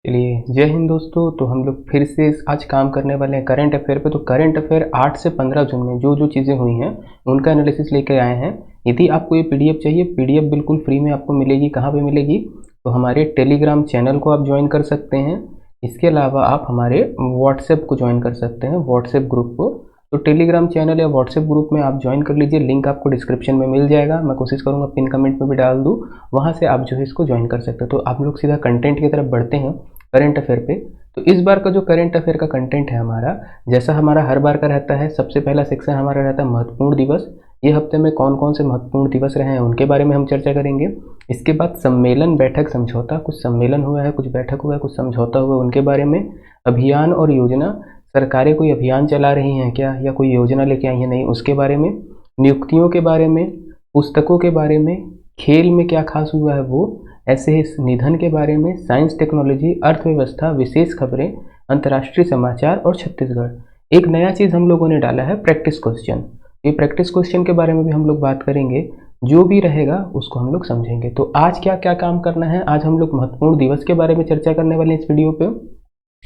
चलिए, जय हिंद दोस्तों। तो हम लोग फिर से आज काम करने वाले हैं करंट अफेयर पे। तो करंट अफेयर 8 से 15 जून में जो जो चीज़ें हुई हैं उनका एनालिसिस लेकर आए हैं। यदि आपको ये पीडीएफ चाहिए, पीडीएफ बिल्कुल फ्री में आपको मिलेगी। कहाँ पे मिलेगी? तो हमारे टेलीग्राम चैनल को आप ज्वाइन कर सकते हैं। इसके अलावा आप हमारे व्हाट्सएप को ज्वाइन कर सकते हैं, व्हाट्सएप ग्रुप को। तो टेलीग्राम चैनल या व्हाट्सएप ग्रुप में आप ज्वाइन कर लीजिए, लिंक आपको डिस्क्रिप्शन में मिल जाएगा। मैं कोशिश करूँगा पिन कमेंट में भी डाल दूँ, वहाँ से आप जो है इसको ज्वाइन कर सकते हैं। तो आप लोग सीधा कंटेंट की तरफ बढ़ते हैं करंट अफेयर पे। तो इस बार का जो करंट अफेयर का कंटेंट है हमारा, जैसा हमारा हर बार का रहता है, सबसे पहला सेक्शन हमारा रहता है महत्वपूर्ण दिवस। ये हफ्ते में कौन कौन से महत्वपूर्ण दिवस रहे हैं उनके बारे में हम चर्चा करेंगे। इसके बाद सम्मेलन, बैठक, समझौता, कुछ सम्मेलन हुआ है, कुछ बैठक हुआ है, कुछ समझौता हुआ है, उनके बारे में। अभियान और योजना, सरकारें कोई अभियान चला रही हैं क्या, या कोई योजना लेके आई है नहीं, उसके बारे में। नियुक्तियों के बारे में, पुस्तकों के बारे में, खेल में क्या खास हुआ है वो, ऐसे ही निधन के बारे में, साइंस टेक्नोलॉजी, अर्थव्यवस्था, विशेष खबरें, अंतर्राष्ट्रीय समाचार और छत्तीसगढ़। एक नया चीज़ हम लोगों ने डाला है, प्रैक्टिस क्वेश्चन। ये प्रैक्टिस क्वेश्चन के बारे में भी हम लोग बात करेंगे। जो भी रहेगा उसको हम लोग समझेंगे। तो आज क्या क्या काम करना है, आज हम लोग महत्वपूर्ण दिवस के बारे में चर्चा करने वाले हैं इस वीडियो पे।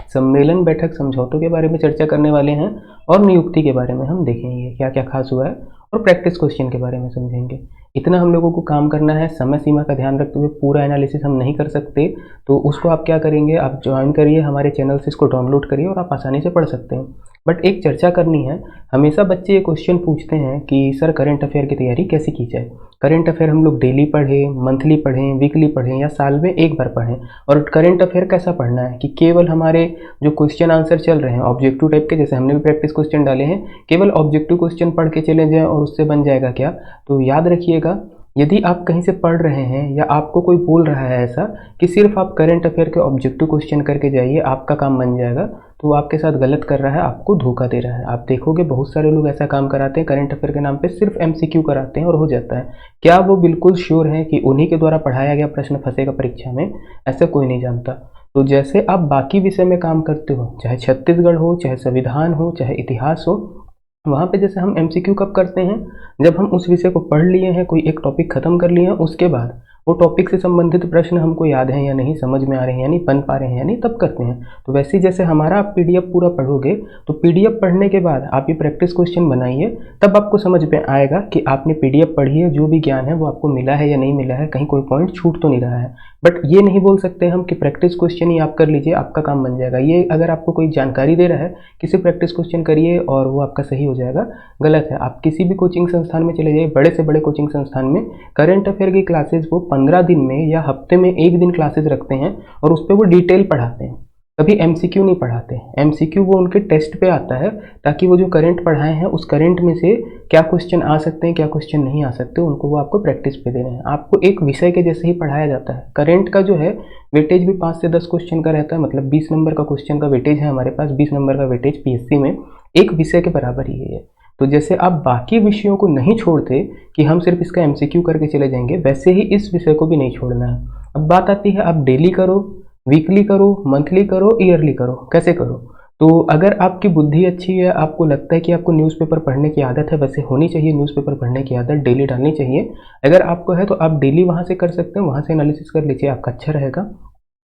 सम्मेलन, बैठक, समझौतों के बारे में चर्चा करने वाले हैं और नियुक्ति के बारे में हम देखेंगे क्या क्या खास हुआ है, और प्रैक्टिस क्वेश्चन के बारे में समझेंगे। इतना हम लोगों को काम करना है। समय सीमा का ध्यान रखते हुए पूरा एनालिसिस हम नहीं कर सकते, तो उसको आप क्या करेंगे, आप ज्वाइन करिए हमारे चैनल से, इसको डाउनलोड करिए और आप आसानी से पढ़ सकते हैं। बट एक चर्चा करनी है। हमेशा बच्चे ये क्वेश्चन पूछते हैं कि सर करंट अफेयर की तैयारी कैसे की जाए। करंट अफेयर हम लोग डेली पढ़ें, मंथली पढ़ें, वीकली पढ़ें, या साल में एक बार पढ़ें। और करंट अफेयर कैसा पढ़ना है कि केवल हमारे जो क्वेश्चन आंसर चल रहे हैं ऑब्जेक्टिव टाइप के, जैसे हमने भी प्रैक्टिस क्वेश्चन डाले हैं, केवल ऑब्जेक्टिव क्वेश्चन पढ़ के चले जाएं और उससे बन जाएगा क्या। तो याद रखिएगा, यदि आप कहीं से पढ़ रहे हैं या आपको कोई बोल रहा है ऐसा कि सिर्फ आप करंट अफेयर के ऑब्जेक्टिव क्वेश्चन करके जाइए आपका काम बन जाएगा, तो वो आपके साथ गलत कर रहा है, आपको धोखा दे रहा है। आप देखोगे बहुत सारे लोग ऐसा काम कराते हैं, करंट अफेयर के नाम पे सिर्फ एमसीक्यू कराते हैं और हो जाता है। क्या वो बिल्कुल श्योर है कि उन्हीं के द्वारा पढ़ाया गया प्रश्न फंसेगा परीक्षा में? ऐसा कोई नहीं जानता। तो जैसे आप बाकी विषय में काम करते हो, चाहे छत्तीसगढ़ हो, चाहे संविधान हो, चाहे इतिहास हो, वहाँ पे जैसे हम एमसीक्यू कब करते हैं, जब हम उस विषय को पढ़ लिए हैं, कोई एक टॉपिक खत्म कर लिए हैं, उसके बाद वो टॉपिक से संबंधित प्रश्न हमको याद हैं या नहीं, समझ में आ रहे हैं या नहीं, बन पा रहे हैं या नहीं, तब करते हैं। तो वैसे ही जैसे हमारा आप पीडीएफ पूरा पढ़ोगे, तो पीडीएफ पढ़ने के बाद आप ये प्रैक्टिस क्वेश्चन बनाइए, तब आपको समझ में आएगा कि आपने पीडीएफ पढ़ी है, जो भी ज्ञान है वो आपको मिला है या नहीं मिला है, कहीं कोई पॉइंट छूट तो नहीं रहा है। बट ये नहीं बोल सकते हम कि प्रैक्टिस क्वेश्चन ही आप कर लीजिए आपका काम बन जाएगा। ये अगर आपको कोई जानकारी दे रहा है किसी प्रैक्टिस क्वेश्चन करिए और वो आपका सही हो जाएगा, गलत है। आप किसी भी कोचिंग संस्थान में चले जाइए, बड़े से बड़े कोचिंग संस्थान में करंट अफेयर की क्लासेस वो 15 दिन में या हफ्ते में एक दिन क्लासेस रखते हैं और उस पर वो डिटेल पढ़ाते हैं, कभी एमसीक्यू नहीं पढ़ाते। एमसीक्यू वो उनके टेस्ट पे आता है, ताकि वो जो करंट पढ़ाए हैं उस करंट में से क्या क्वेश्चन आ सकते हैं, क्या क्वेश्चन नहीं आ सकते, उनको वो आपको प्रैक्टिस पे दे रहे हैं। आपको एक विषय के जैसे ही पढ़ाया जाता है। करंट का जो है वेटेज भी 5 से 10 क्वेश्चन का रहता है, मतलब 20 नंबर का क्वेश्चन का वेटेज है हमारे पास। 20 नंबर का वेटेज पीएससी में एक विषय के बराबर ही है। तो जैसे आप बाकी विषयों को नहीं छोड़ते कि हम सिर्फ इसका एमसीक्यू करके चले जाएंगे, वैसे ही इस विषय को भी नहीं छोड़ना है। अब बात आती है, आप डेली करो, वीकली करो, मंथली करो, ईयरली करो, कैसे करो। तो अगर आपकी बुद्धि अच्छी है, आपको लगता है कि आपको न्यूज़पेपर पढ़ने की आदत है, वैसे होनी चाहिए न्यूज़पेपर पढ़ने की आदत, डेली डालनी चाहिए। अगर आपको है तो आप डेली वहाँ से कर सकते हैं, वहाँ से एनालिसिस कर लीजिए, आपका अच्छा रहेगा।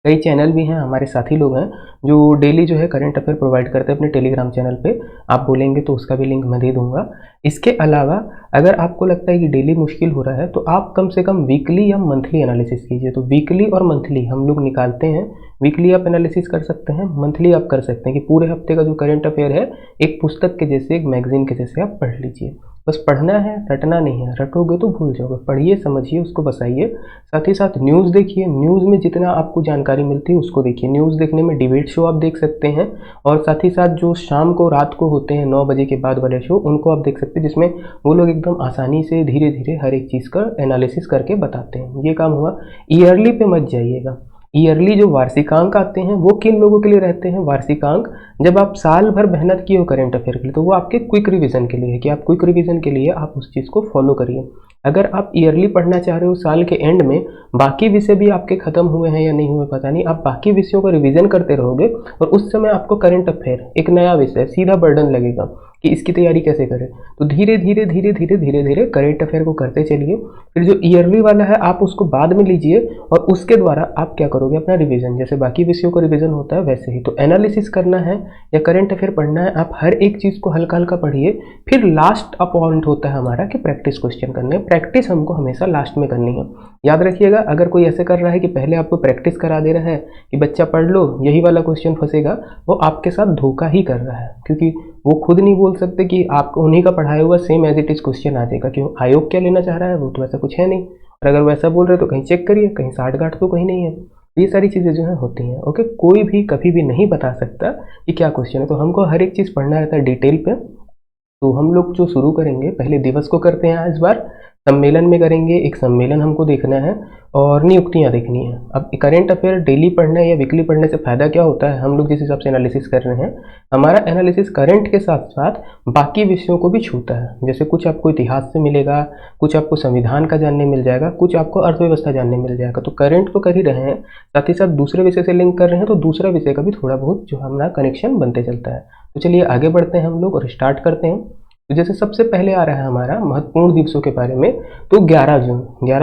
कई चैनल भी हैं, हमारे साथी लोग हैं जो डेली जो है करंट अफेयर प्रोवाइड करते हैं अपने टेलीग्राम चैनल पे। आप बोलेंगे तो उसका भी लिंक मैं दे दूंगा। इसके अलावा अगर आपको लगता है कि डेली मुश्किल हो रहा है, तो आप कम से कम वीकली या मंथली एनालिसिस कीजिए। तो वीकली और मंथली हम लोग निकालते हैं। वीकली आप एनालिसिस कर सकते हैं, मंथली आप कर सकते हैं कि पूरे हफ्ते का जो करंट अफेयर है एक पुस्तक के जैसे, एक मैगजीन के जैसे आप पढ़ लीजिए। बस पढ़ना है, रटना नहीं है। रटोगे तो भूल जाओगे। पढ़िए, समझिए, उसको बसाइए। साथ ही साथ न्यूज़ देखिए। न्यूज़ में जितना आपको जानकारी मिलती है उसको देखिए। न्यूज़ देखने में डिबेट शो आप देख सकते हैं, और साथ ही साथ जो शाम को, रात को होते हैं 9 बजे के बाद वाले शो, उनको आप देख सकते हैं, जिसमें वो लोग एकदम आसानी से धीरे धीरे हर एक चीज़ का एनालिसिस करके बताते हैं। ये काम हुआ। ईयरली पे मत जाइएगा। ईयरली जो वार्षिकांक आते हैं वो किन लोगों के लिए रहते हैं? वार्षिकांक जब आप साल भर मेहनत किए हो करंट अफेयर के लिए, तो वो आपके क्विक रिवीजन के लिए है कि आप क्विक रिवीजन के लिए आप उस चीज़ को फॉलो करिए। अगर आप ईयरली पढ़ना चाह रहे हो साल के एंड में, बाकी विषय भी आपके खत्म हुए हैं या नहीं हुए पता नहीं, आप बाकी विषयों को रिवीजन करते रहोगे और उस समय आपको करंट अफेयर एक नया विषय सीधा बर्डन लगेगा कि इसकी तैयारी कैसे करें। तो धीरे धीरे धीरे धीरे धीरे धीरे करंट अफेयर को करते चलिए। फिर जो ईयरली वाला है आप उसको बाद में लीजिए और उसके द्वारा आप क्या करोगे, अपना रिवीजन, जैसे बाकी विषयों को रिवीजन होता है वैसे ही। तो एनालिसिस करना है या करंट अफेयर पढ़ना है, आप हर एक चीज़ को हल्का हल्का पढ़िए। फिर लास्ट पॉइंट होता है हमारा कि प्रैक्टिस क्वेश्चन करने हैं। प्रैक्टिस हमको हमेशा लास्ट में करनी है। याद रखिएगा, अगर कोई ऐसे कर रहा है कि पहले आपको प्रैक्टिस करा दे रहा है कि बच्चा पढ़ लो यही वाला क्वेश्चन फंसेगा, वो आपके साथ धोखा ही कर रहा है, क्योंकि वो खुद नहीं बोल सकते कि आपको उन्हीं का पढ़ाया हुआ same as it is question आ जाएगा। क्यों, आयोग क्या लेना चाह रहा है, वो तो ऐसा कुछ है नहीं। और अगर वैसा बोल रहे तो कहीं चेक करिए, कहीं साठ गांठ तो कहीं नहीं है। ये सारी चीज़ें जो है होती हैं। ओके, कोई भी कभी भी नहीं बता सकता कि क्या क्वेश्चन है, तो हमको हर एक चीज़ पढ़ना रहता है डिटेल पे। तो हम लोग जो शुरू करेंगे, पहले दिवस को करते हैं, इस बार सम्मेलन में करेंगे। एक सम्मेलन हमको देखना है और नियुक्तियां देखनी है। अब करंट अफेयर डेली पढ़ने या वीकली पढ़ने से फ़ायदा क्या होता है, हम लोग जिस हिसाब से एनालिसिस कर रहे हैं, हमारा एनालिसिस करंट के साथ साथ बाकी विषयों को भी छूता है। जैसे कुछ आपको इतिहास से मिलेगा, कुछ आपको संविधान का जानने मिल जाएगा, कुछ आपको अर्थव्यवस्था जानने मिल जाएगा। तो करंट तो कर ही रहे हैं, साथ ही साथ दूसरे विषय से लिंक कर रहे हैं, तो दूसरा विषय का भी थोड़ा बहुत जो हमारा कनेक्शन बनते चलता है। तो चलिए आगे बढ़ते हैं हम लोग और स्टार्ट करते हैं। तो जैसे सबसे पहले आ रहा है हमारा महत्वपूर्ण दिवसों के बारे में, तो 11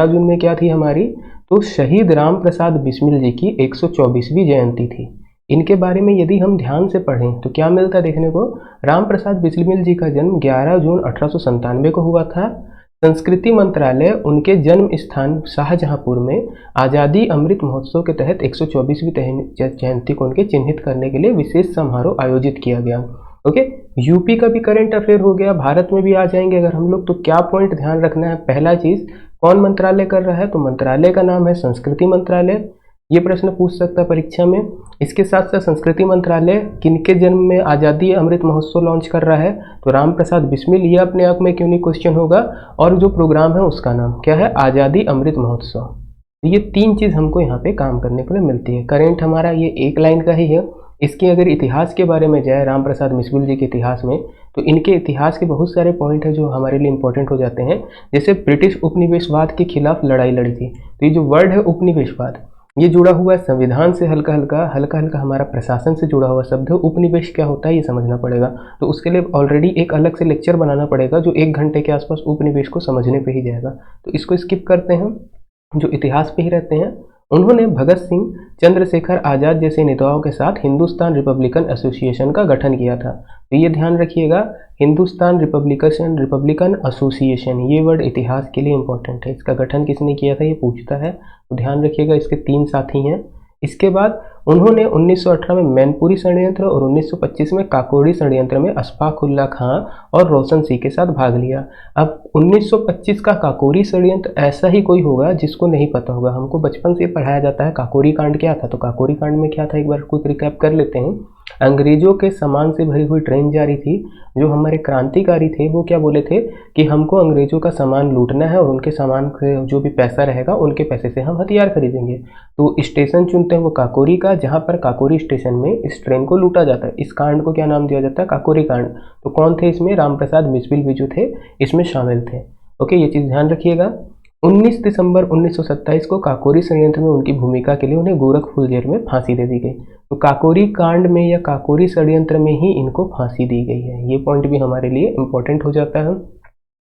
जून में क्या थी हमारी, तो शहीद राम प्रसाद बिस्मिल जी की 124वीं जयंती थी। इनके बारे में यदि हम ध्यान से पढ़ें तो क्या मिलता है देखने को, राम प्रसाद बिस्मिल जी का जन्म 11 जून 1897 को हुआ था। संस्कृति मंत्रालय उनके जन्म स्थान शाहजहांपुर में आज़ादी अमृत महोत्सव के तहत 124वीं जयंती को उनके चिन्हित करने के लिए विशेष समारोह आयोजित किया गया। ओके, यूपी का भी करंट अफेयर हो गया, भारत में भी आ जाएंगे अगर हम लोग। तो क्या पॉइंट ध्यान रखना है, पहला चीज कौन मंत्रालय कर रहा है, तो मंत्रालय का नाम है संस्कृति मंत्रालय। ये प्रश्न पूछ सकता है परीक्षा में। इसके साथ साथ संस्कृति मंत्रालय किनके जन्म में आज़ादी अमृत महोत्सव लॉन्च कर रहा है, तो राम प्रसाद बिस्मिल। ये अपने आप में क्यों नहीं क्वेश्चन होगा। और जो प्रोग्राम है उसका नाम क्या है, आज़ादी अमृत महोत्सव। ये तीन चीज़ हमको यहाँ पे काम करने के लिए मिलती है। करंट हमारा ये एक लाइन का ही है। इसके अगर इतिहास के बारे में जाए, राम प्रसाद बिस्मिल जी के इतिहास में, तो इनके इतिहास के बहुत सारे पॉइंट हैं जो हमारे लिए इंपॉर्टेंट हो जाते हैं। जैसे ब्रिटिश उपनिवेशवाद के खिलाफ लड़ाई लड़ी थी, तो ये जो वर्ड है उपनिवेशवाद, ये जुड़ा हुआ है संविधान से, हल्का हल्का हमारा प्रशासन से जुड़ा हुआ शब्द है। उपनिवेश क्या होता है ये समझना पड़ेगा, तो उसके लिए ऑलरेडी एक अलग से लेक्चर बनाना पड़ेगा जो 1 घंटे के आसपास उपनिवेश को समझने पे ही जाएगा। तो इसको स्किप करते हैं, जो इतिहास पे ही रहते हैं। उन्होंने भगत सिंह, चंद्रशेखर आज़ाद जैसे नेताओं के साथ हिंदुस्तान रिपब्लिकन एसोसिएशन का गठन किया था। तो ये ध्यान रखिएगा, हिंदुस्तान रिपब्लिकन एसोसिएशन, ये वर्ड इतिहास के लिए इंपॉर्टेंट है। इसका गठन किसने किया था ये पूछता है, तो ध्यान रखिएगा। इसके 3 साथी हैं। इसके बाद उन्होंने 1918 में मैनपुरी षड्यंत्र और 1925 में काकोरी षड्यंत्र में अशफाक उल्लाह खां और रोशन सिंह के साथ भाग लिया। अब 1925 का काकोरी षड्यंत्र ऐसा ही कोई होगा जिसको नहीं पता होगा। हमको बचपन से पढ़ाया जाता है काकोरी कांड क्या था। तो काकोरी कांड में क्या था, एक बार कुछ रिकैप कर लेते हैं। अंग्रेजों के सामान से भरी हुई ट्रेन जा रही थी। जो हमारे क्रांतिकारी थे वो क्या बोले थे कि हमको अंग्रेजों का सामान लूटना है और उनके सामान के जो भी पैसा रहेगा उनके पैसे से हम हथियार खरीदेंगे। तो स्टेशन चुनते हैं वो काकोरी का, जहाँ पर काकोरी स्टेशन में इस ट्रेन को लूटा जाता है। इस कांड को क्या नाम दिया जाता है, काकोरी कांड। तो कौन थे इसमें, राम प्रसाद बिस्मिल भी जो थे इसमें शामिल थे। ओके, ये चीज़ ध्यान रखिएगा। 19 दिसंबर 1927 को काकोरी षड्यंत्र में उनकी भूमिका के लिए उन्हें गोरखपुर जेल में फांसी दे दी गई। तो काकोरी कांड में या काकोरी षड्यंत्र में ही इनको फांसी दी गई है। ये पॉइंट भी हमारे लिए इंपॉर्टेंट हो जाता है।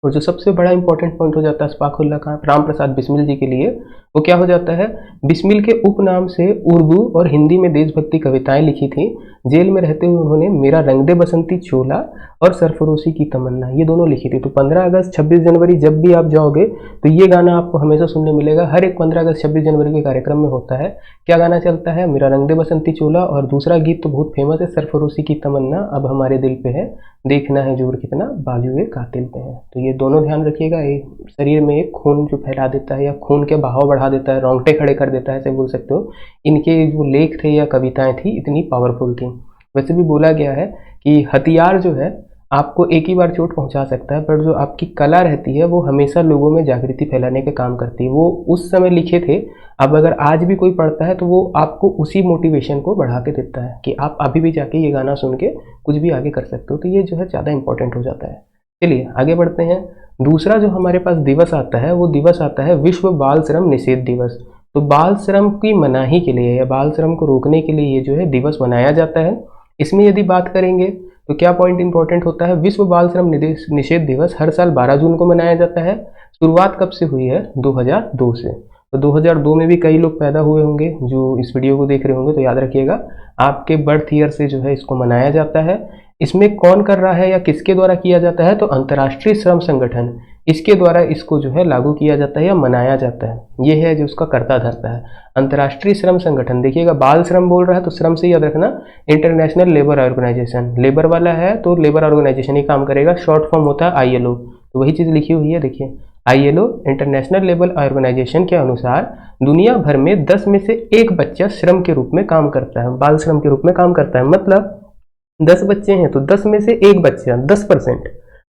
और जो सबसे बड़ा इंपॉर्टेंट पॉइंट हो जाता है अशफाक उल्लाह खां, राम प्रसाद बिस्मिल जी के लिए, वो क्या हो जाता है, बिस्मिल के उपनाम से उर्दू और हिंदी में देशभक्ति कविताएं लिखी थी। जेल में रहते हुए उन्होंने मेरा रंग दे बसंती चोला और सरफरोशी की तमन्ना, ये दोनों लिखी थी। तो 15 अगस्त 26 जनवरी जब भी आप जाओगे तो ये गाना आपको हमेशा सुनने मिलेगा। हर एक 15 अगस्त 26 जनवरी के कार्यक्रम में होता है। क्या गाना चलता है, मेरा रंग दे बसंती चोला, और दूसरा गीत तो बहुत फेमस है, सरफरोशी की तमन्ना, अब हमारे दिल पे है, देखना है जोर कितना, बाजुए कातिल पे है। तो ये दोनों ध्यान रखिएगा। ये शरीर में एक खून जो फैला देता है या खून के बहाव बढ़ा देता है, रोंगटे खड़े कर देता है, ऐसे बोल सकते हो। इनके जो लेख थे या कविताएं थी इतनी पावरफुल थी। वैसे भी बोला गया है कि हथियार जो है आपको एक ही बार चोट पहुंचा सकता है, पर जो आपकी कला रहती है वो हमेशा लोगों में जागृति फैलाने का काम करती है। वो उस समय लिखे थे, अब अगर आज भी कोई पढ़ता है तो वो आपको उसी मोटिवेशन को बढ़ा के देता है कि आप अभी भी जाके ये गाना सुन के कुछ भी आगे कर सकते हो। तो ये जो है ज़्यादा इंपॉर्टेंट हो जाता है। चलिए आगे बढ़ते हैं। दूसरा जो हमारे पास दिवस आता है वो दिवस आता है विश्व बाल श्रम निषेध दिवस। तो बाल श्रम की मनाही के लिए या बाल श्रम को रोकने के लिए ये जो है दिवस मनाया जाता है। इसमें यदि बात करेंगे तो क्या पॉइंट इंपॉर्टेंट होता है, विश्व बाल श्रम निषेध दिवस हर साल 12 जून को मनाया जाता है। शुरुआत कब से हुई है, 2002 से। तो 2002 में भी कई लोग पैदा हुए होंगे जो इस वीडियो को देख रहे होंगे, तो याद रखिएगा आपके बर्थ ईयर से जो है इसको मनाया जाता है। इसमें कौन कर रहा है या किसके द्वारा किया जाता है, तो अंतर्राष्ट्रीय श्रम संगठन, इसके द्वारा इसको जो है लागू किया जाता है या मनाया जाता है। ये है जो उसका कर्ता धर्ता है, अंतर्राष्ट्रीय श्रम संगठन। देखिएगा बाल श्रम बोल रहा है तो श्रम से याद रखना इंटरनेशनल लेबर ऑर्गेनाइजेशन, लेबर वाला है तो लेबर ऑर्गेनाइजेशन ही काम करेगा। शॉर्ट फॉर्म होता है ILO, तो वही चीज़ लिखी हुई है देखिए। ILO इंटरनेशनल लेबर ऑर्गेनाइजेशन के अनुसार दुनिया भर में 10 में से 1 बच्चा श्रम के रूप में काम करता है, बाल श्रम के रूप में काम करता है। मतलब 10 बच्चे हैं तो 10 में से 1 बच्चा,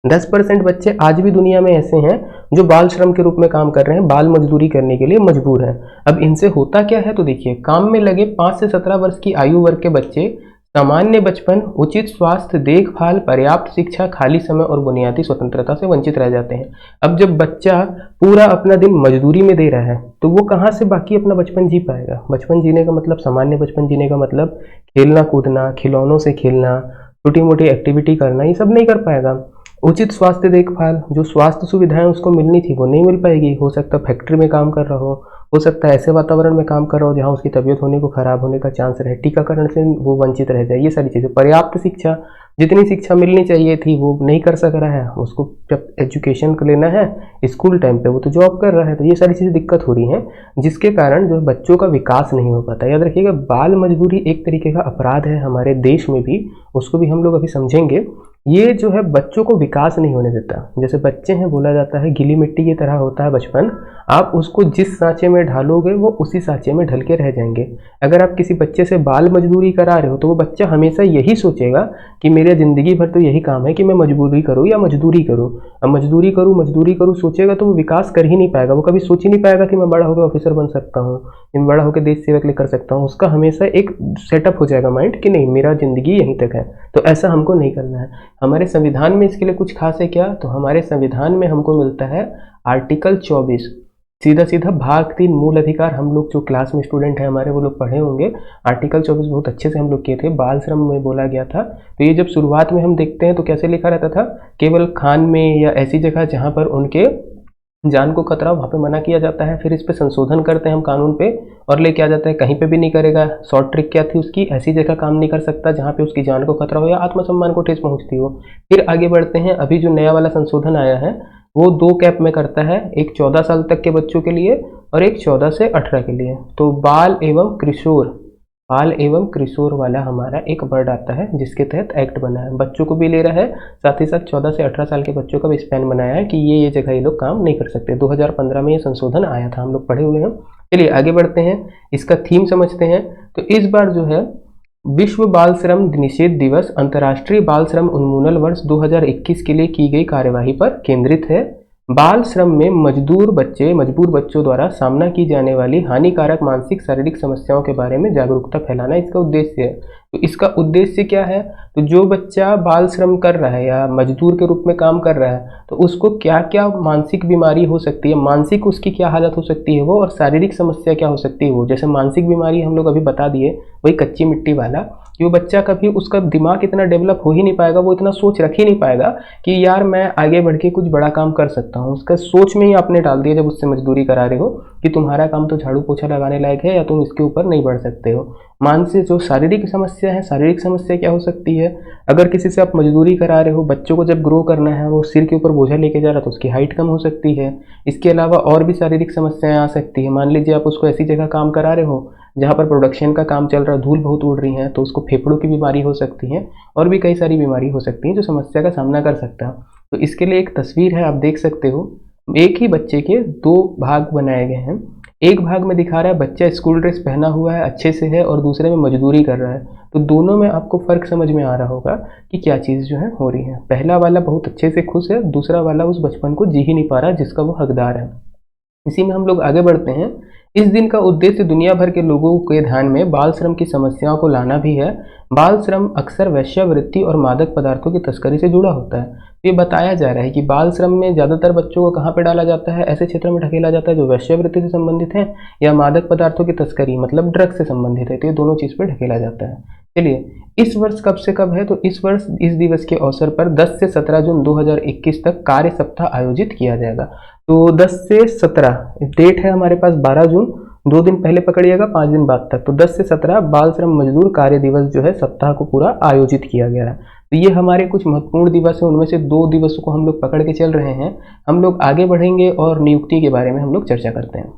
10% बच्चे आज भी दुनिया में ऐसे हैं जो बाल श्रम के रूप में काम कर रहे हैं, बाल मजदूरी करने के लिए मजबूर हैं। अब इनसे होता क्या है, तो देखिए काम में लगे 5 से 17 वर्ष की आयु वर्ग के बच्चे सामान्य बचपन, उचित स्वास्थ्य देखभाल, पर्याप्त शिक्षा, खाली समय और बुनियादी स्वतंत्रता से वंचित रह जाते हैं। अब जब बच्चा पूरा अपना दिन मजदूरी में दे रहा है तो वो कहाँ से बाकी अपना बचपन जी पाएगा। बचपन जीने का मतलब, सामान्य बचपन जीने का मतलब खेलना कूदना, खिलौनों से खेलना, छोटी मोटी एक्टिविटी करना, ये सब नहीं कर पाएगा। उचित स्वास्थ्य देखभाल, जो स्वास्थ्य सुविधाएं उसको मिलनी थी वो नहीं मिल पाएगी। हो सकता है फैक्ट्री में काम कर रहा हो सकता है ऐसे वातावरण में काम कर रहा हो जहाँ उसकी तबीयत होने को खराब होने का चांस रहे, टीकाकरण से वो वंचित रह जाए, ये सारी चीज़ें। पर्याप्त शिक्षा, जितनी शिक्षा मिलनी चाहिए थी वो नहीं कर सक रहा है। उसको जब एजुकेशन को लेना है स्कूल टाइम पे, वो तो जॉब कर रहा है, तो ये सारी चीज़ें दिक्कत हो रही हैं, जिसके कारण जो बच्चों का विकास नहीं हो पाता। याद रखिएगा बाल मजदूरी एक तरीके का अपराध है हमारे देश में भी, उसको भी हम लोग अभी समझेंगे। ये जो है बच्चों को विकास नहीं होने देता। जैसे बच्चे हैं, बोला जाता है गीली मिट्टी की तरह होता है बचपन, आप उसको जिस सांचे में ढालोगे वो उसी सांचे में ढल के रह जाएंगे। अगर आप किसी बच्चे से बाल मजदूरी करा रहे हो तो वो बच्चा हमेशा यही सोचेगा कि मेरे ज़िंदगी भर तो यही काम है कि मैं मजबूरी करूँ या मजदूरी करूँ। अब मजदूरी करूँ सोचेगा तो वो विकास कर ही नहीं पाएगा। वो कभी सोच ही नहीं पाएगा कि मैं बड़ा होकर ऑफिसर बन सकता हूँ, मैं बड़ा होकर देश सेवक ले कर सकता हूँ। उसका हमेशा एक सेटअप हो जाएगा माइंड कि नहीं, मेरा ज़िंदगी यहीं तक है, तो ऐसा हमको नहीं करना है। हमारे संविधान में इसके लिए कुछ खास है क्या, तो हमारे संविधान में हमको मिलता है आर्टिकल 24, सीधा सीधा भाग 3 मूल अधिकार। हम लोग जो क्लास में स्टूडेंट हैं हमारे, वो लोग पढ़े होंगे। आर्टिकल 24 बहुत अच्छे से हम लोग किए थे, बाल श्रम में बोला गया था। तो ये जब शुरुआत में हम देखते हैं तो कैसे लिखा रहता था, केवल खान में या ऐसी जगह जहाँ पर उनके जान को खतरा, वहाँ पे मना किया जाता है। फिर इस पे संशोधन करते हैं हम कानून पे और लेके आ जाता है कहीं पे भी नहीं करेगा। शॉर्ट ट्रिक क्या थी उसकी, ऐसी जगह काम नहीं कर सकता जहाँ पे उसकी जान को खतरा हो या आत्मसम्मान को ठेस पहुँचती हो। फिर आगे बढ़ते हैं, अभी जो नया वाला संशोधन आया है वो 2 कैप में करता है, एक 14 साल तक के बच्चों के लिए और एक 14 से 18 के लिए। तो बाल एवं किशोर वाला हमारा एक वर्ड आता है जिसके तहत एक्ट बना है, बच्चों को भी ले रहा है, साथ ही साथ 14 से 18 साल के बच्चों का भी स्पैन बनाया है कि ये जगह ये लोग काम नहीं कर सकते। 2015 में ये संशोधन आया था, हम लोग पढ़े हुए हैं। चलिए आगे बढ़ते हैं, इसका थीम समझते हैं। तो इस बार जो है विश्व बाल श्रम निषेध दिवस अंतर्राष्ट्रीय बाल श्रम उन्मूलन वर्ष 2021 के लिए की गई कार्यवाही पर केंद्रित है। बाल श्रम में मजबूर बच्चों द्वारा सामना की जाने वाली हानिकारक मानसिक शारीरिक समस्याओं के बारे में जागरूकता फैलाना इसका उद्देश्य है। तो इसका उद्देश्य क्या है, तो जो बच्चा बाल श्रम कर रहा है या मजदूर के रूप में काम कर रहा है तो उसको क्या क्या मानसिक बीमारी हो सकती है, मानसिक उसकी क्या हालत हो सकती है वो, और शारीरिक समस्या क्या हो सकती है वो। जैसे मानसिक बीमारी हम लोग अभी बता दिए, वही कच्ची मिट्टी वाला, कि वो बच्चा कभी उसका दिमाग इतना डेवलप हो ही नहीं पाएगा, वो इतना सोच रख ही नहीं पाएगा कि यार मैं आगे बढ़ के कुछ बड़ा काम कर सकता हूँ। उसका सोच में ही आपने डाल दिया जब उससे मजदूरी करा रहे हो कि तुम्हारा काम तो झाड़ू पोछा लगाने लायक है या तुम इसके ऊपर नहीं बढ़ सकते हो। मानसिक जो शारीरिक समस्या है, शारीरिक समस्या क्या हो सकती है, अगर किसी से आप मजदूरी करा रहे हो, बच्चों को जब ग्रो करना है, वो सिर के ऊपर बोझा लेके जा रहा है तो उसकी हाइट कम हो सकती है। इसके अलावा और भी शारीरिक समस्याएं आ सकती है। मान लीजिए आप उसको ऐसी जगह काम करा रहे हो जहाँ पर प्रोडक्शन का काम चल रहा है, धूल बहुत उड़ रही है, तो उसको फेफड़ों की बीमारी हो सकती है और भी कई सारी बीमारी हो सकती है जो समस्या का सामना कर सकता है। तो इसके लिए एक तस्वीर है, आप देख सकते हो, एक ही बच्चे के 2 भाग बनाए गए हैं। एक भाग में दिखा रहा है बच्चा स्कूल ड्रेस पहना हुआ है, अच्छे से है, और दूसरे में मजदूरी कर रहा है। तो दोनों में आपको फ़र्क समझ में आ रहा होगा कि क्या चीज़ जो है हो रही है। पहला वाला बहुत अच्छे से खुश है, दूसरा वाला उस बचपन को जी ही नहीं पा रहा जिसका वो हकदार है। इसी में हम लोग आगे बढ़ते हैं। इस दिन का उद्देश्य दुनिया भर के लोगों के ध्यान में बाल श्रम की समस्याओं को लाना भी है। बाल श्रम अक्सर वेश्यावृत्ति और मादक पदार्थों की तस्करी से जुड़ा होता है। ये बताया जा रहा है कि बाल श्रम में ज़्यादातर बच्चों को कहाँ पे डाला जाता है, ऐसे क्षेत्रों में ढकेला जाता है जो वेश्यावृत्ति से संबंधित है या मादक पदार्थों की तस्करी मतलब ड्रग्स से संबंधित है, तो ये दोनों चीज़ पे ढकेला जाता है। चलिए, इस वर्ष कब से कब है, तो इस वर्ष इस दिवस के अवसर पर 10 से 17 जून 2021 तक कार्य सप्ताह आयोजित किया जाएगा। तो 10 से 17 डेट है हमारे पास 12 जून, 2 दिन पहले पकड़िएगा 5 दिन बाद तक, तो 10 से 17 बाल श्रम मजदूर कार्य दिवस जो है सप्ताह को पूरा आयोजित किया गया है। तो ये हमारे कुछ महत्वपूर्ण दिवस हैं, उनमें से 2 दिवसों को हम लोग पकड़ के चल रहे हैं। हम लोग आगे बढ़ेंगे और नियुक्ति के बारे में हम लोग चर्चा करते हैं।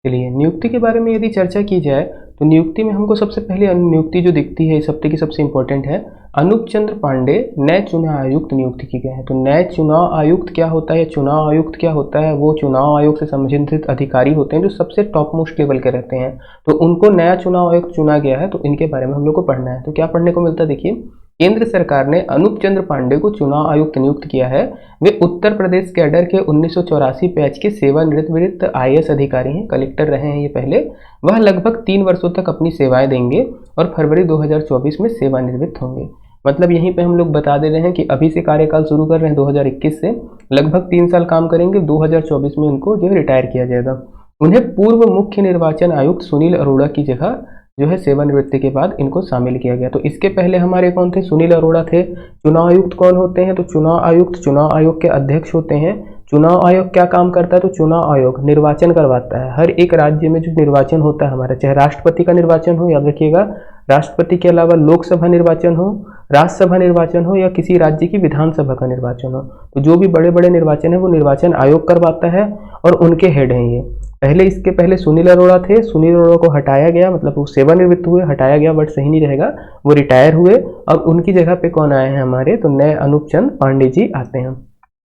चलिए, नियुक्ति के बारे में यदि चर्चा की जाए तो नियुक्ति में हमको सबसे पहले नियुक्ति जो दिखती है इस हफ्ते की सबसे इंपॉर्टेंट है, अनूप चंद्र पांडे नए चुनाव आयुक्त नियुक्त किए गए हैं। तो नए चुनाव आयुक्त क्या होता है, चुनाव आयुक्त क्या होता है, वो चुनाव आयोग से संबंधित अधिकारी होते हैं जो सबसे टॉप मोस्ट लेवल के रहते हैं। तो उनको नया चुनाव आयुक्त चुना गया है, तो इनके बारे में हम लोग को पढ़ना है। तो क्या पढ़ने को मिलता है, देखिए, केंद्र सरकार ने अनूप चंद्र पांडे को चुनाव आयुक्त नियुक्त किया है। वे उत्तर प्रदेश कैडर के 1984 बैच के सेवानिवृत्त IAS अधिकारी हैं, कलेक्टर रहे हैं ये पहले। वह लगभग 3 वर्षों तक अपनी सेवाएं देंगे और फरवरी 2024 में सेवानिवृत्त होंगे। मतलब यहीं पे हम लोग बता दे रहे हैं कि अभी से कार्यकाल शुरू कर रहे हैं 2021 से, लगभग 3 साल काम करेंगे, 2024 में उनको जो है रिटायर किया जाएगा। उन्हें पूर्व मुख्य निर्वाचन आयुक्त सुनील अरोड़ा की जगह जो है सेवानिवृत्ति के बाद इनको शामिल किया गया। तो इसके पहले हमारे कौन थे, सुनील अरोड़ा थे। चुनाव आयुक्त कौन होते हैं, तो चुनाव आयुक्त चुनाव आयोग के अध्यक्ष होते हैं। चुनाव आयोग क्या काम करता है, तो चुनाव आयोग निर्वाचन करवाता है। हर एक राज्य में जो निर्वाचन होता है हमारा, चाहे राष्ट्रपति का निर्वाचन हो, याद रखिएगा, राष्ट्रपति के अलावा लोकसभा निर्वाचन हो, राज्यसभा निर्वाचन हो या किसी राज्य की विधानसभा का निर्वाचन हो, तो जो भी बड़े बड़े निर्वाचन है वो निर्वाचन आयोग करवाता है और उनके हेड हैं ये। पहले इसके पहले सुनील अरोड़ा थे, सुनील अरोड़ा को हटाया गया, मतलब वो सेवानिवृत्त हुए, हटाया गया वर्ड सही नहीं रहेगा, वो रिटायर हुए और उनकी जगह पे कौन आए हैं हमारे, तो नए अनूप चंद्र पांडे जी आते हैं।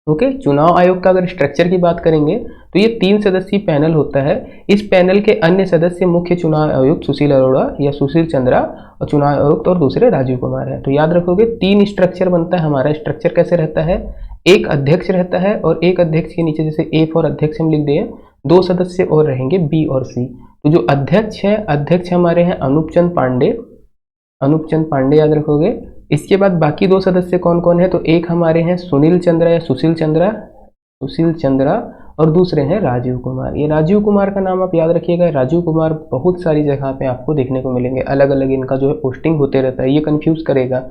ओके, चुनाव आयोग का अगर स्ट्रक्चर की बात करेंगे तो ये 3 सदस्यीय पैनल होता है। इस पैनल के अन्य सदस्य मुख्य चुनाव आयुक्त सुशील अरोड़ा या सुशील चंद्रा और चुनाव आयुक्त और दूसरे राजीव कुमार है। तो याद रखोगे 3 स्ट्रक्चर बनता है हमारा। स्ट्रक्चर कैसे रहता है, एक अध्यक्ष रहता है और एक अध्यक्ष के नीचे जैसे ए फॉर अध्यक्ष हम लिख दिए, 2 सदस्य और रहेंगे बी और सी। तो जो अध्यक्ष है, अध्यक्ष हमारे हैं अनूप चंद्र पांडे, अनूप चंद्र पांडे याद रखोगे। इसके बाद बाकी 2 सदस्य कौन कौन है, तो एक हमारे हैं सुनील चंद्रा या सुशील चंद्रा और दूसरे हैं राजीव कुमार। ये राजीव कुमार का नाम आप याद रखिएगा, राजीव कुमार बहुत सारी जगह पे आपको देखने को मिलेंगे, अलग अलग इनका जो है पोस्टिंग होते रहता है, ये कंफ्यूज करेगा।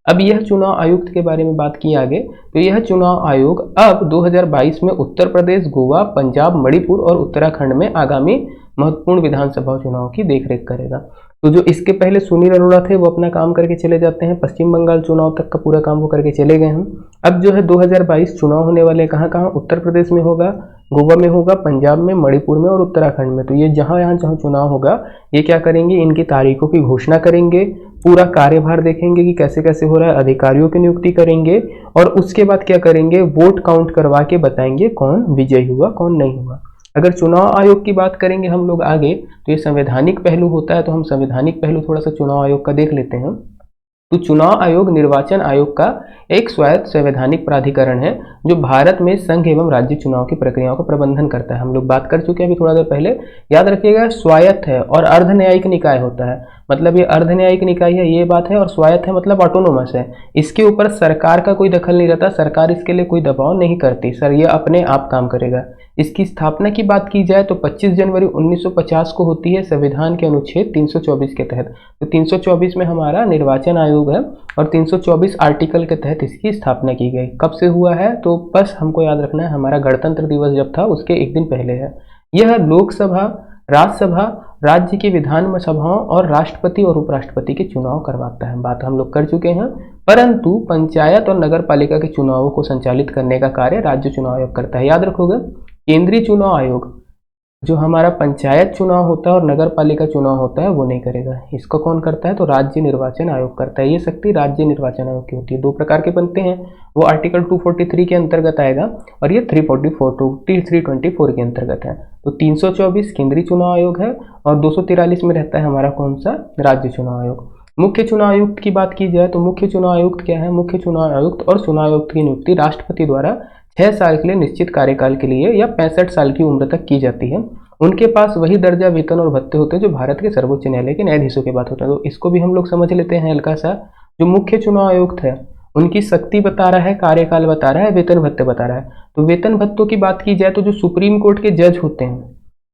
अब यह चुनाव आयुक्त के बारे में बात की आगे, तो यह चुनाव आयोग अब 2022 में उत्तर प्रदेश, गोवा, पंजाब, मणिपुर और उत्तराखंड में आगामी महत्वपूर्ण विधानसभा चुनाव की देखरेख करेगा। तो जो इसके पहले सुनील अरोड़ा थे वो अपना काम करके चले जाते हैं, पश्चिम बंगाल चुनाव तक का पूरा काम वो करके चले गए हैं। अब जो है 2022 चुनाव होने वाले कहाँ कहाँ, उत्तर प्रदेश में होगा, गोवा में होगा, पंजाब में, मणिपुर में और उत्तराखंड में। तो ये जहाँ चुनाव होगा ये क्या करेंगे, इनकी तारीखों की घोषणा करेंगे, पूरा कार्यभार देखेंगे कि कैसे कैसे हो रहा है, अधिकारियों की नियुक्ति करेंगे और उसके बाद क्या करेंगे, वोट काउंट करवा के बताएंगे कौन विजयी हुआ कौन नहीं हुआ। अगर चुनाव आयोग की बात करेंगे हम लोग आगे, तो ये संवैधानिक पहलू होता है, तो हम संवैधानिक पहलू थोड़ा सा चुनाव आयोग का देख लेते हैं। तो चुनाव आयोग निर्वाचन आयोग का एक स्वायत्त संवैधानिक प्राधिकरण है जो भारत में संघ एवं राज्य चुनाव की प्रक्रियाओं का प्रबंधन करता है। हम लोग बात कर चुके हैं अभी थोड़ा देर पहले, याद रखिएगा स्वायत्त है और अर्ध न्यायिक निकाय होता है, मतलब ये अर्ध न्यायिक निकाय है ये बात है, और स्वायत्त है मतलब ऑटोनोमस है। इसके ऊपर सरकार का कोई दखल नहीं रहता, सरकार इसके लिए कोई दबाव नहीं करती, सर ये अपने आप काम करेगा। इसकी स्थापना की बात की जाए तो 25 जनवरी 1950 को होती है संविधान के अनुच्छेद 324 के तहत। तो 324 में हमारा निर्वाचन आयोग है और 324 आर्टिकल के तहत इसकी स्थापना की गई। कब से हुआ है, तो बस हमको याद रखना है हमारा गणतंत्र दिवस जब था उसके एक दिन पहले है। यह लोकसभा, राज्यसभा, राज्य की विधान सभाओं और राष्ट्रपति और उपराष्ट्रपति के चुनाव करवाता है, बात हम लोग कर चुके हैं। परंतु पंचायत और नगर पालिका के चुनावों को संचालित करने का कार्य राज्य चुनाव आयोग करता है। याद रखोगे केंद्रीय चुनाव आयोग जो हमारा पंचायत चुनाव होता है और नगर पालिका चुनाव होता है वो नहीं करेगा, इसको कौन करता है, तो राज्य निर्वाचन आयोग करता है। ये शक्ति राज्य निर्वाचन आयोग की होती है। 2 प्रकार के बनते हैं, वो आर्टिकल 243 के अंतर्गत आएगा और ये 324 के अंतर्गत है। तो 324 केंद्रीय चुनाव आयोग है और 243 में रहता है हमारा कौन सा, राज्य चुनाव आयोग। मुख्य चुनाव आयुक्त की बात की जाए तो मुख्य चुनाव आयुक्त क्या है, मुख्य चुनाव आयुक्त और चुनाव आयुक्त की नियुक्ति राष्ट्रपति द्वारा 6 साल के लिए निश्चित कार्यकाल के लिए या 65 साल की उम्र तक की जाती है। उनके पास वही दर्जा, वेतन और भत्ते होते हैं जो भारत के सर्वोच्च न्यायालय के न्यायाधीशों के बात होता है। तो इसको भी हम लोग समझ लेते हैं हल्का सा। जो मुख्य चुनाव आयुक्त है उनकी शक्ति बता रहा है, कार्यकाल बता रहा है, वेतन भत्ते बता रहा है। तो वेतन भत्तों की बात की जाए तो जो सुप्रीम कोर्ट के जज होते हैं,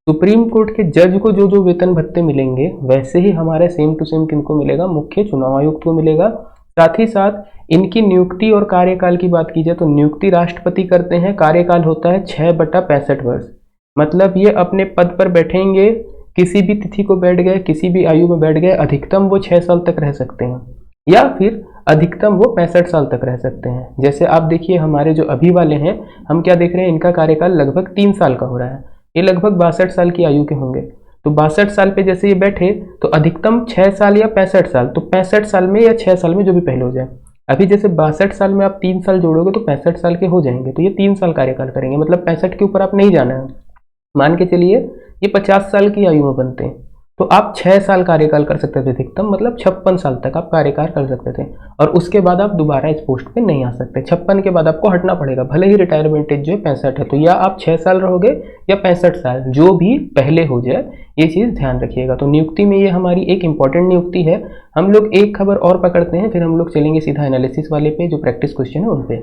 सुप्रीम कोर्ट के जज को जो जो वेतन भत्ते मिलेंगे वैसे ही हमारे सेम टू सेम किनको मिलेगा, मुख्य चुनाव आयुक्त को मिलेगा। साथ ही साथ इनकी नियुक्ति और कार्यकाल की बात की जाए तो नियुक्ति राष्ट्रपति करते हैं, कार्यकाल होता है 6/65 वर्ष। मतलब ये अपने पद पर बैठेंगे, किसी भी तिथि को बैठ गए, किसी भी आयु में बैठ गए, अधिकतम वो 6 साल तक रह सकते हैं या फिर अधिकतम वो 65 साल तक रह सकते हैं। जैसे आप देखिए हमारे जो अभी वाले हैं, हम क्या देख रहे हैं, इनका कार्यकाल लगभग 3 साल का हो रहा है। ये लगभग 62 साल की आयु के होंगे। तो 62 साल पे जैसे ये बैठे तो अधिकतम 6 साल या 65 साल, तो 65 साल में या 6 साल में जो भी पहले हो जाए। अभी जैसे 62 साल में आप 3 साल जोड़ोगे तो 65 साल के हो जाएंगे, तो ये 3 साल कार्यकाल करेंगे। मतलब 65 के ऊपर आप नहीं जाना है। मान के चलिए ये 50 साल की आयु में बनते हैं तो आप 6 साल कार्यकाल कर सकते थे अधिकतम, मतलब 56 साल तक आप कार्यकाल कर सकते थे। और उसके बाद आप दोबारा इस पोस्ट पे नहीं आ सकते। 56 के बाद आपको हटना पड़ेगा, भले ही रिटायरमेंट एज जो है 65 है। तो या आप 6 साल रहोगे या 65 साल, जो भी पहले हो जाए, ये चीज़ ध्यान रखिएगा। तो नियुक्ति में ये हमारी एक इंपॉर्टेंट नियुक्ति है। हम लोग एक खबर और पकड़ते हैं, फिर हम लोग चलेंगे सीधा एनालिसिस वाले पे, जो प्रैक्टिस क्वेश्चन है उन पे।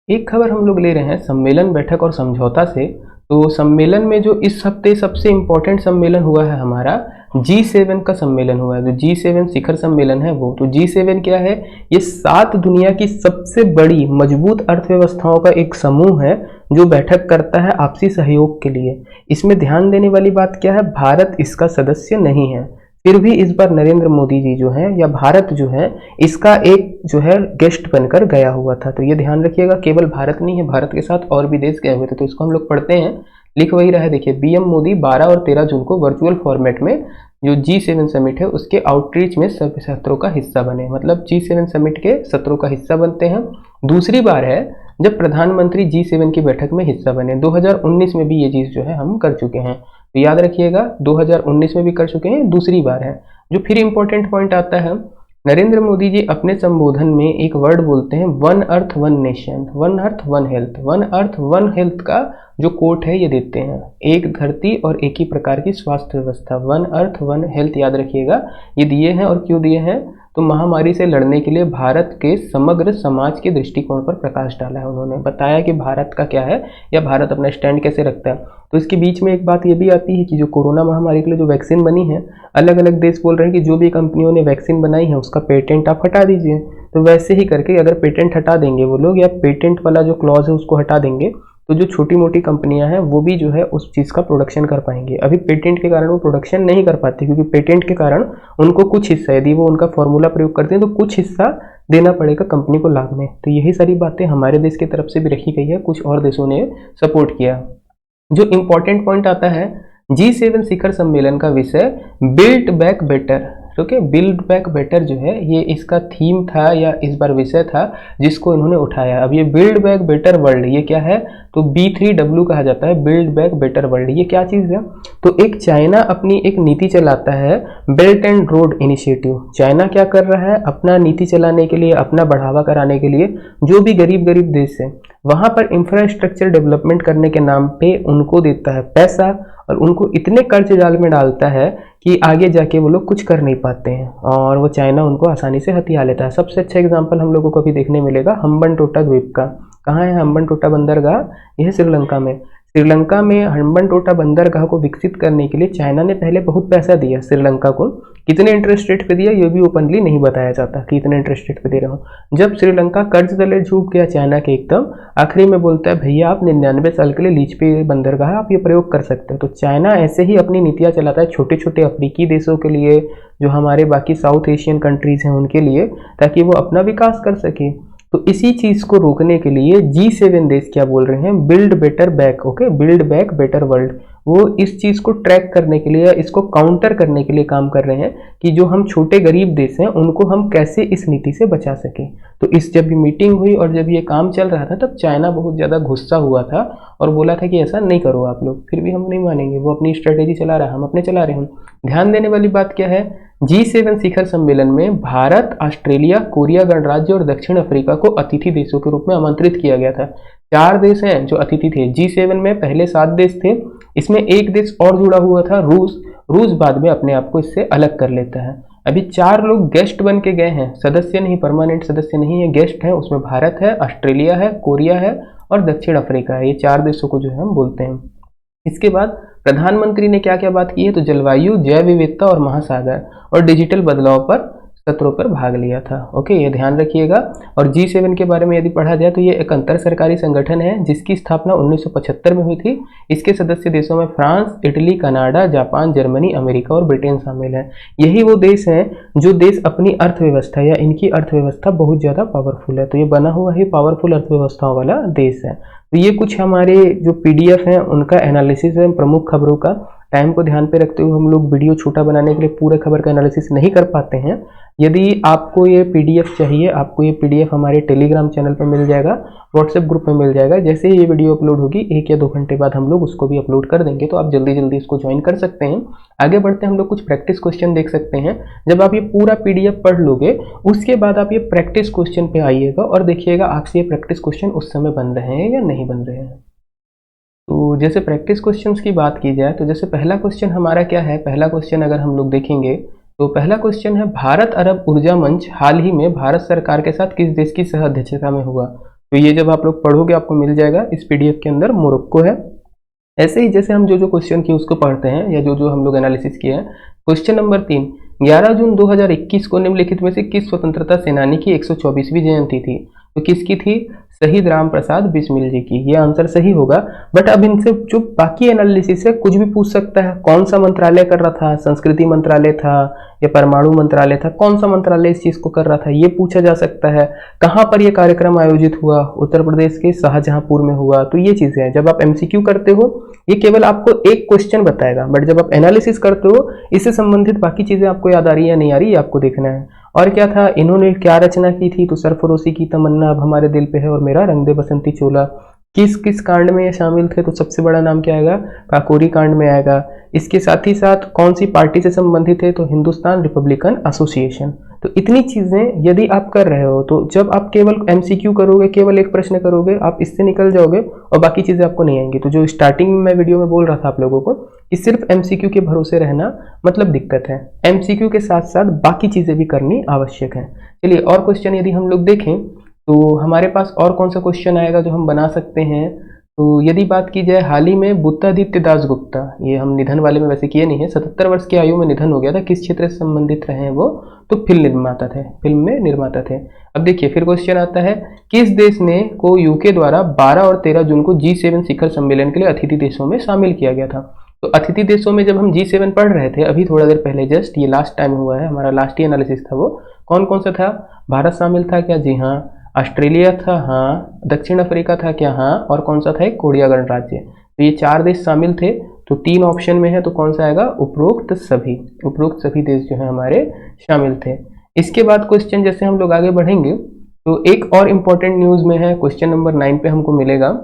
एक खबर हम लोग ले रहे हैं सम्मेलन, बैठक और समझौता से। तो सम्मेलन में जो इस हफ्ते सबसे इम्पोर्टेंट सम्मेलन हुआ है हमारा G7 का सम्मेलन हुआ है। जो G7 शिखर सम्मेलन है वो, तो G7 क्या है, ये 7 दुनिया की सबसे बड़ी मजबूत अर्थव्यवस्थाओं का एक समूह है जो बैठक करता है आपसी सहयोग के लिए। इसमें ध्यान देने वाली बात क्या है, भारत इसका सदस्य नहीं है। फिर भी इस बार नरेंद्र मोदी जी जो हैं, या भारत जो है, इसका एक जो है गेस्ट बनकर गया हुआ था। तो ये ध्यान रखिएगा, केवल भारत नहीं है, भारत के साथ और भी देश गए हुए थे। तो इसको हम लोग पढ़ते हैं, लिख वही रहा है। देखिए BM मोदी 12 और 13 जून को वर्चुअल फॉर्मेट में जो G7 समिट है उसके आउटरीच में सभी सत्रों का हिस्सा बने। मतलब G7 समिट के सत्रों का हिस्सा बनते हैं। दूसरी बार है जब प्रधानमंत्री G7 की बैठक में हिस्सा बने। 2019 में भी ये चीज़ जो है हम कर चुके हैं, तो याद रखिएगा 2019 में भी कर चुके हैं, दूसरी बार है। जो फिर इंपॉर्टेंट पॉइंट आता है, नरेंद्र मोदी जी अपने संबोधन में एक वर्ड बोलते हैं, one earth one nation, one earth one health. One earth one health का जो कोट है ये देते हैं, एक धरती और एक ही प्रकार की स्वास्थ्य व्यवस्था, वन अर्थ वन हेल्थ, याद रखिएगा। ये दिए हैं, और क्यों दिए हैं, तो महामारी से लड़ने के लिए भारत के समग्र समाज के दृष्टिकोण पर प्रकाश डाला है। उन्होंने बताया कि भारत का क्या है, या भारत अपना स्टैंड कैसे रखता है। तो इसके बीच में एक बात ये भी आती है कि जो कोरोना महामारी के लिए जो वैक्सीन बनी है, अलग अलग देश बोल रहे हैं कि जो भी कंपनियों ने वैक्सीन बनाई है उसका पेटेंट आप हटा दीजिए। तो वैसे ही करके अगर पेटेंट हटा देंगे वो लोग, या पेटेंट वाला जो क्लॉज है उसको हटा देंगे, तो जो छोटी मोटी कंपनियां हैं वो भी जो है उस चीज़ का प्रोडक्शन कर पाएंगे। अभी पेटेंट के कारण वो प्रोडक्शन नहीं कर पाते, क्योंकि पेटेंट के कारण उनको कुछ हिस्सा, यदि वो उनका फॉर्मूला प्रयोग करते हैं तो कुछ हिस्सा देना पड़ेगा कंपनी को लाभ में। तो यही सारी बातें हमारे देश की तरफ से भी रखी गई है, कुछ और देशों ने सपोर्ट किया। जो इम्पोर्टेंट पॉइंट आता है, G7 शिखर सम्मेलन का विषय build back better. Okay, build back better जो है ये इसका थीम था, या इस बार विषय था जिसको इन्होंने उठाया। अब ये बिल्ड बैक बेटर वर्ल्ड ये क्या है, तो B3W कहा जाता है, बिल्ड बैक बेटर वर्ल्ड। ये क्या चीज़ है, तो एक चाइना अपनी एक नीति चलाता है, belt and road initiative. China क्या कर रहा है, अपना नीति चलाने के लिए, अपना बढ़ावा कराने के लिए जो भी गरीब गरीब देश है वहाँ पर इंफ्रास्ट्रक्चर डेवलपमेंट करने के नाम पे उनको देता है पैसा, और उनको इतने कर्ज जाल में डालता है कि आगे जाके वो लोग कुछ कर नहीं पाते हैं, और वो चाइना उनको आसानी से हथिया लेता है। सबसे अच्छा एग्जांपल हम लोगों को अभी देखने मिलेगा हम्बनटोटा द्वीप का। कहाँ है हम्बनटोटा बंदरगाह, यह श्रीलंका में। श्रीलंका में हम्बनटोटा बंदरगाह को विकसित करने के लिए चाइना ने पहले बहुत पैसा दिया श्रीलंका को। कितने इंटरेस्ट रेट पे दिया ये भी ओपनली नहीं बताया जाता कि इतने इंटरेस्ट रेट पे दे रहा हूँ। जब श्रीलंका कर्ज तले झुक गया चाइना के एकदम, आखिरी में बोलता है भैया आप 99 साल के लिए लीज पे बंदरगाह आप ये प्रयोग कर सकते हो। तो चाइना ऐसे ही अपनी नीतियाँ चलाता है छोटे छोटे अफ्रीकी देशों के लिए, जो हमारे बाकी साउथ एशियन कंट्रीज हैं उनके लिए, ताकि वो अपना विकास कर सके। तो इसी चीज को रोकने के लिए G7 देश क्या बोल रहे हैं, build better back. Okay, build back better world. वो इस चीज को ट्रैक करने के लिए, इसको काउंटर करने के लिए काम कर रहे हैं कि जो हम छोटे गरीब देश हैं उनको हम कैसे इस नीति से बचा सकें। तो इस जब भी मीटिंग हुई और जब ये काम चल रहा था तब चाइना बहुत ज़्यादा गुस्सा हुआ था और बोला था कि ऐसा नहीं करो आप लोग। फिर भी हम नहीं मानेंगे, वो अपनी स्ट्रेटेजी चला रहा है, हम अपने चला रहे हैं। ध्यान देने वाली बात क्या है, G7 शिखर सम्मेलन में भारत, ऑस्ट्रेलिया, कोरिया गणराज्य और दक्षिण अफ्रीका को अतिथि देशों के रूप में आमंत्रित किया गया था। 4 देश हैं जो अतिथि थे। G7 में पहले 7 देश थे, इसमें एक देश और जुड़ा हुआ था, रूस। रूस बाद में अपने आप को इससे अलग कर लेता है। अभी 4 लोग गेस्ट बन के गए हैं, सदस्य नहीं, परमानेंट सदस्य नहीं है, गेस्ट हैं। उसमें भारत है, ऑस्ट्रेलिया है, कोरिया है और दक्षिण अफ्रीका है। ये 4 देशों को जो है हम बोलते हैं। इसके बाद प्रधानमंत्री ने क्या क्या बात की है, तो जलवायु, जैव विविधता और महासागर और डिजिटल बदलाव पर सत्रों पर भाग लिया था। ओके, ये ध्यान रखिएगा। और G7 के बारे में यदि पढ़ा जाए तो ये एक अंतर सरकारी संगठन है जिसकी स्थापना 1975 में हुई थी। इसके सदस्य देशों में France, Italy, Canada, Japan, Germany, America और ब्रिटेन शामिल है। यही वो देश हैं जो देश अपनी अर्थव्यवस्था या इनकी अर्थव्यवस्था बहुत ज़्यादा पावरफुल है, तो ये बना हुआ ही पावरफुल अर्थव्यवस्थाओं वाला देश है। तो ये कुछ हमारे जो PDF हैं उनका एनालिसिस है प्रमुख खबरों का। टाइम को ध्यान पे रखते हुए हम लोग वीडियो छोटा बनाने के लिए पूरे खबर का एनालिसिस नहीं कर पाते हैं। यदि आपको ये PDF चाहिए, आपको ये PDF हमारे टेलीग्राम चैनल पर मिल जाएगा, व्हाट्सएप ग्रुप में मिल जाएगा। जैसे ही ये वीडियो अपलोड होगी 1 या 2 घंटे बाद हम लोग उसको भी अपलोड कर देंगे, तो आप जल्दी जल्दी इसको ज्वाइन कर सकते हैं। आगे बढ़ते हैं, हम लोग कुछ प्रैक्टिस क्वेश्चन देख सकते हैं। जब आप ये पूरा PDF पढ़ लोगे उसके बाद आप ये प्रैक्टिस क्वेश्चन पे आइएगा और देखिएगा आपसे ये प्रैक्टिस क्वेश्चन उस समय बन रहे हैं या नहीं बन रहे हैं। तो जैसे प्रैक्टिस क्वेश्चंस की बात की जाए तो जैसे पहला क्वेश्चन हमारा क्या है, पहला क्वेश्चन अगर हम लोग देखेंगे तो पहला क्वेश्चन है, भारत अरब ऊर्जा मंच हाल ही में भारत सरकार के साथ किस देश की सह अध्यक्षता में हुआ। तो ये जब आप लोग पढ़ोगे आपको मिल जाएगा इस PDF के अंदर, मोरक्को है। ऐसे ही जैसे हम जो क्वेश्चन किए उसको पढ़ते हैं या जो हम लोग एनालिसिस किए हैं। क्वेश्चन नंबर 3, 11 जून 2021 को निम्नलिखित में से किस स्वतंत्रता सेनानी की 124वीं जयंती थी। तो किसकी थी, शहीद राम प्रसाद बिस्मिल जी की। ये आंसर सही होगा। बट अब इनसे जो बाकी एनालिसिस है कुछ भी पूछ सकता है, कौन सा मंत्रालय कर रहा था, संस्कृति मंत्रालय था या परमाणु मंत्रालय था, कौन सा मंत्रालय इस चीज को कर रहा था ये पूछा जा सकता है। कहाँ पर ये कार्यक्रम आयोजित हुआ, उत्तर प्रदेश के शाहजहांपुर में हुआ। तो ये चीजें हैं, जब आप MCQ करते हो ये केवल आपको एक क्वेश्चन बताएगा, बट जब आप एनालिसिस करते हो इससे संबंधित बाकी चीजें आपको याद आ रही है या नहीं आ रही, ये आपको देखना है। और क्या था, इन्होंने क्या रचना की थी, तो सरफरोशी की तमन्ना अब हमारे दिल पे है और मेरा रंग दे बसंती चोला। किस किस कांड में ये शामिल थे, तो सबसे बड़ा नाम क्या आएगा, काकोरी कांड में आएगा। इसके साथ ही साथ कौन सी पार्टी से संबंधित है, तो हिंदुस्तान रिपब्लिकन एसोसिएशन। तो इतनी चीजें यदि आप कर रहे हो तो जब आप केवल MCQ करोगे, केवल एक प्रश्न करोगे, आप इससे निकल जाओगे और बाकी चीजें आपको नहीं आएंगी। तो जो स्टार्टिंग में मैं वीडियो में बोल रहा था आप लोगों को कि सिर्फ MCQ के भरोसे रहना मतलब दिक्कत है। MCQ के साथ साथ बाकी चीजें भी करनी आवश्यक है। चलिए और क्वेश्चन यदि हम लोग देखें तो हमारे पास और कौन सा क्वेश्चन आएगा जो हम बना सकते हैं। तो यदि बात की जाए, हाल ही में बुद्धादित्य दास गुप्ता, ये हम निधन वाले में वैसे किए नहीं है, 77 वर्ष की आयु में निधन हो गया था। किस क्षेत्र से संबंधित रहे हैं वो, तो फिल्म निर्माता थे, फिल्म में निर्माता थे। अब देखिए फिर क्वेश्चन आता है, किस देश ने को UK द्वारा 12 और 13 जून को G7 शिखर सम्मेलन के लिए अतिथि देशों में शामिल किया गया था। तो अतिथि देशों में जब हम G7 पढ़ रहे थे अभी थोड़ा देर पहले, जस्ट ये लास्ट टाइम हुआ है, हमारा लास्ट ही एनालिसिस था, वो कौन कौन सा था, भारत शामिल था क्या, जी हाँ। ऑस्ट्रेलिया था, हाँ। दक्षिण अफ्रीका था क्या, हाँ। और कौन सा था, एक कोरिया गणराज्य। तो ये 4 देश शामिल थे। तो 3 ऑप्शन में है, तो कौन सा आएगा, उपरोक्त सभी। उपरोक्त सभी देश जो है हमारे शामिल थे। इसके बाद क्वेश्चन जैसे हम लोग आगे बढ़ेंगे तो एक और इम्पोर्टेंट न्यूज में है, क्वेश्चन नंबर 9 पे हमको मिलेगा।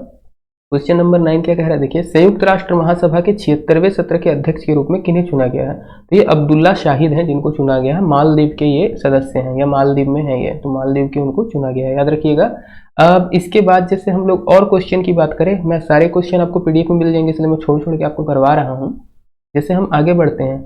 क्वेश्चन नंबर 9 क्या कह रहा है, देखिए, संयुक्त राष्ट्र महासभा के 76वें सत्र के अध्यक्ष के रूप में किन्हें चुना गया है। तो ये अब्दुल्ला शाहिद हैं जिनको चुना गया है। मालदीव के ये सदस्य हैं या मालदीव में है ये, तो मालदीव के उनको चुना गया है, याद रखिएगा। अब इसके बाद जैसे हम लोग और क्वेश्चन की बात करें, मैं सारे क्वेश्चन आपको PDF में मिल जाएंगे इसलिए मैं छोड़ छोड़ के आपको करवा रहा हूँ। जैसे हम आगे बढ़ते हैं,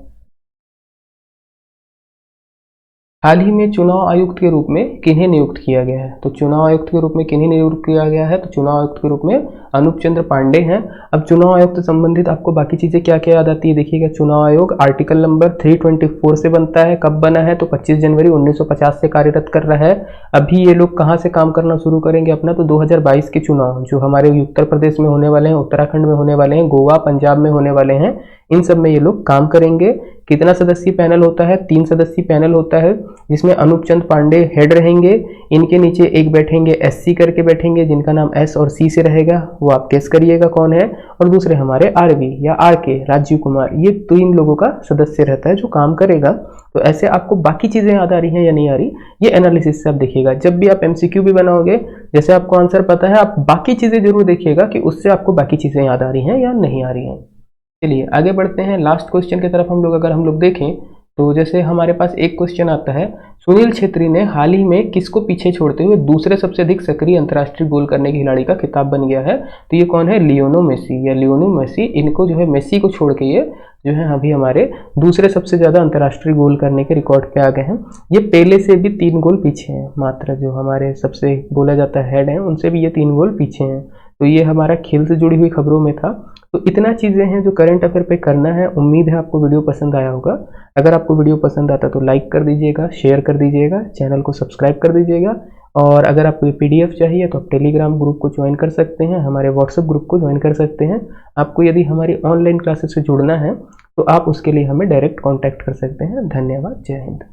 हाल ही में चुनाव आयुक्त के रूप में किन्हें नियुक्त किया गया है। तो चुनाव आयुक्त के रूप में किन्हें नियुक्त किया गया है, तो चुनाव आयुक्त के रूप में अनूप चंद्र पांडे हैं। अब चुनाव आयुक्त से संबंधित आपको बाकी चीजें क्या क्या याद आती है, देखिएगा। चुनाव आयोग आर्टिकल नंबर 324 से बनता है। कब बना है, तो 25 जनवरी 1950 से कार्यरत कर रहा है। अभी ये लोग कहाँ से काम करना शुरू करेंगे अपना, तो 2022 के चुनाव जो हमारे उत्तर प्रदेश में होने वाले हैं, उत्तराखंड में होने वाले हैं, गोवा पंजाब में होने वाले हैं, इन सब में ये लोग काम करेंगे। कितना सदस्यीय पैनल होता है, 3 सदस्यीय पैनल होता है, जिसमें अनूप चंद पांडे हेड रहेंगे। इनके नीचे एक बैठेंगे SC करके बैठेंगे, जिनका नाम S और C से रहेगा, वो आप गेस करिएगा कौन है। और दूसरे हमारे RV या RK राजीव कुमार, ये 3 लोगों का सदस्य रहता है जो काम करेगा। तो ऐसे आपको बाकी चीजें याद आ रही हैं या नहीं आ रही, ये एनालिसिस से आप देखिएगा। जब भी आप MCQ भी बनाओगे, जैसे आपको आंसर पता है, आप बाकी चीजें जरूर देखिएगा कि उससे आपको बाकी चीजें याद आ रही हैं या नहीं आ रही हैं। चलिए आगे बढ़ते हैं लास्ट क्वेश्चन की तरफ। अगर हम लोग देखें तो जैसे हमारे पास एक क्वेश्चन आता है, सुनील छेत्री ने हाल ही में किसको पीछे छोड़ते हुए दूसरे सबसे अधिक सक्रिय अंतर्राष्ट्रीय गोल करने के खिलाड़ी का खिताब बन गया है। तो ये कौन है, लियोनो मेसी या लियोनो मेसी। इनको जो है, मेसी को छोड़ के ये जो है अभी हमारे दूसरे सबसे ज़्यादा अंतर्राष्ट्रीय गोल करने के रिकॉर्ड पे आ गए हैं। ये पहले से भी 3 गोल पीछे हैं, मात्र जो हमारे सबसे बोला जाता है हेड हैं उनसे भी ये 3 गोल पीछे हैं। तो ये हमारा खेल से जुड़ी हुई खबरों में था। तो इतना चीज़ें हैं जो करंट अफेयर पे करना है। उम्मीद है आपको वीडियो पसंद आया होगा। अगर आपको वीडियो पसंद आता तो लाइक कर दीजिएगा, शेयर कर दीजिएगा, चैनल को सब्सक्राइब कर दीजिएगा। और अगर आपको ये PDF चाहिए तो आप टेलीग्राम ग्रुप को ज्वाइन कर सकते हैं, हमारे व्हाट्सएप ग्रुप को ज्वाइन कर सकते हैं। आपको यदि हमारी ऑनलाइन क्लासेस से जुड़ना है तो आप उसके लिए हमें डायरेक्ट कॉन्टैक्ट कर सकते हैं। धन्यवाद। जय हिंद।